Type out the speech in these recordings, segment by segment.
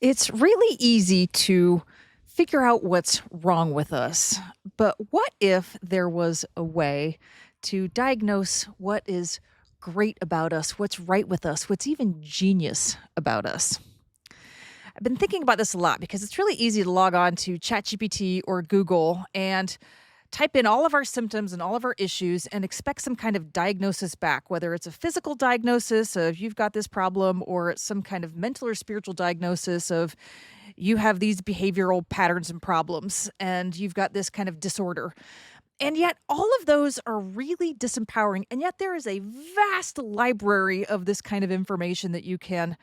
It's really easy to figure out what's wrong with us. But what if there was a way to diagnose what is great about us, what's right with us, what's even genius about us? I've been thinking about this a lot because it's really easy to log on to ChatGPT or Google and type in all of our symptoms and all of our issues and expect some kind of diagnosis back, whether it's a physical diagnosis of you've got this problem, or it's some kind of mental or spiritual diagnosis of you have these behavioral patterns and problems and you've got this kind of disorder. And yet, all of those are really disempowering. And yet, there is a vast library of this kind of information that you can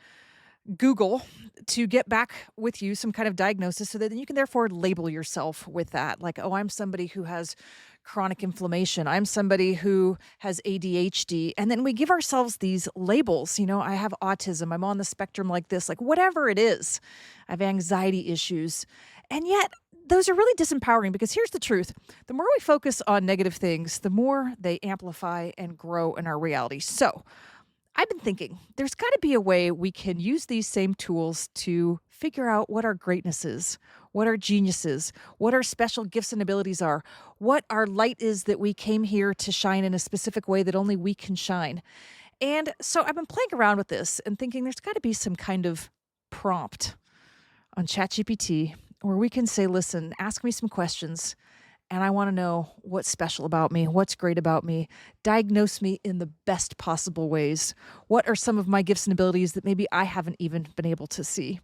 Google to get back with you some kind of diagnosis so that then you can therefore label yourself with that. Like, oh, I'm somebody who has chronic inflammation. I'm somebody who has ADHD. And then we give ourselves these labels. I have autism. I'm on the spectrum like this, like whatever it is. I have anxiety issues. And yet, those are really disempowering because here's the truth. The more we focus on negative things, the more they amplify and grow in our reality. So, I've been thinking there's got to be a way we can use these same tools to figure out what our greatness is, what our genius is, what our special gifts and abilities are, what our light is that we came here to shine in a specific way that only we can shine. And so I've been playing around with this and thinking there's got to be some kind of prompt on ChatGPT where we can say, listen, ask me some questions and I want to know what's special about me, what's great about me. Diagnose me in the best possible ways. What are some of my gifts and abilities that maybe I haven't even been able to see?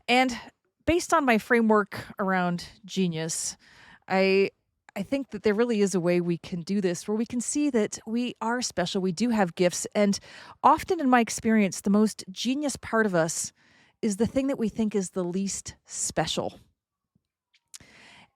And based on my framework around genius, I I think that there really is a way we can do this where we can see that we are special, we do have gifts, and often in my experience, the most genius part of us is the thing that we think is the least special.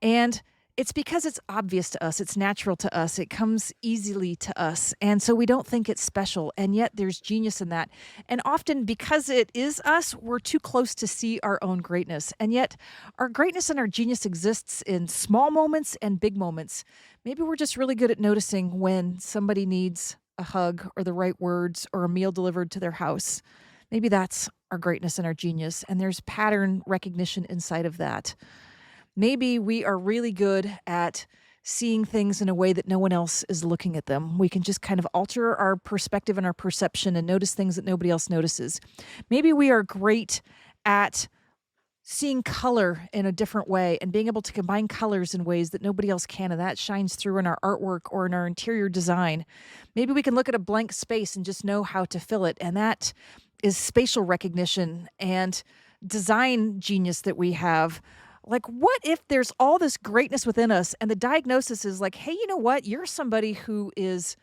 And it's because it's obvious to us, it's natural to us, it comes easily to us, and so we don't think it's special, and yet there's genius in that. And often because it is us, we're too close to see our own greatness, and yet our greatness and our genius exists in small moments and big moments. Maybe we're just really good at noticing when somebody needs a hug or the right words or a meal delivered to their house. Maybe that's our greatness and our genius, and there's pattern recognition inside of that. Maybe we are really good at seeing things in a way that no one else is looking at them. We can just kind of alter our perspective and our perception and notice things that nobody else notices. Maybe we are great at seeing color in a different way and being able to combine colors in ways that nobody else can. And that shines through in our artwork or in our interior design. Maybe we can look at a blank space and just know how to fill it. And that is spatial recognition and design genius that we have. Like, what if there's all this greatness within us and the diagnosis is like, hey, you know what? You're somebody who is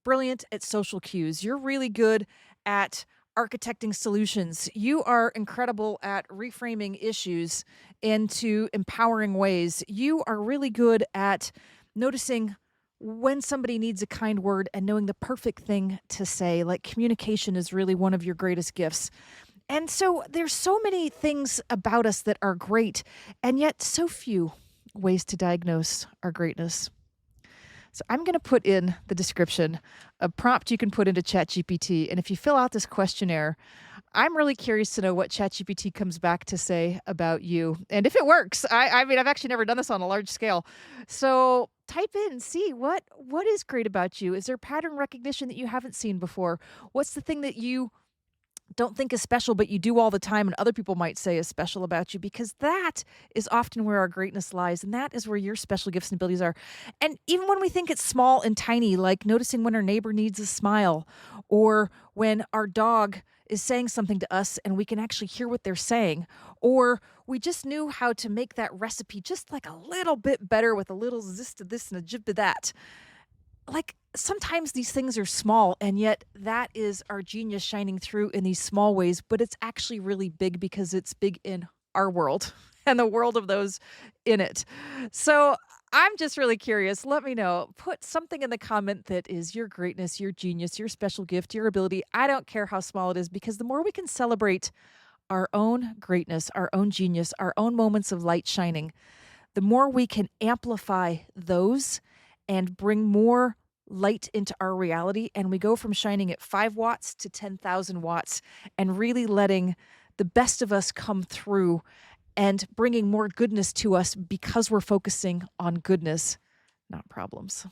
brilliant at social cues. You're really good at architecting solutions. You are incredible at reframing issues into empowering ways. You are really good at noticing when somebody needs a kind word and knowing the perfect thing to say. Like, communication is really one of your greatest gifts. And so there's so many things about us that are great, and yet so few ways to diagnose our greatness. So I'm going to put in the description a prompt you can put into ChatGPT. And if you fill out this questionnaire, I'm really curious to know what ChatGPT comes back to say about you. And if it works, I mean, I've actually never done this on a large scale. So type in, see what is great about you. Is there pattern recognition that you haven't seen before? What's the thing that you don't think is special, but you do all the time, and other people might say is special about you, because that is often where our greatness lies, and that is where your special gifts and abilities are. And even when we think it's small and tiny, like noticing when our neighbor needs a smile, or when our dog is saying something to us and we can actually hear what they're saying, or we just knew how to make that recipe just like a little bit better with a little zest of this and a jib of that. Like, sometimes these things are small, and yet that is our genius shining through in these small ways, but it's actually really big because it's big in our world and the world of those in it. So I'm just really curious. Let me know. Put something in the comment that is your greatness, your genius, your special gift, your ability. I don't care how small it is, because the more we can celebrate our own greatness, our own genius, our own moments of light shining, the more we can amplify those and bring more light into our reality. And we go from shining at 5 watts to 10,000 watts and really letting the best of us come through and bringing more goodness to us because we're focusing on goodness, not problems.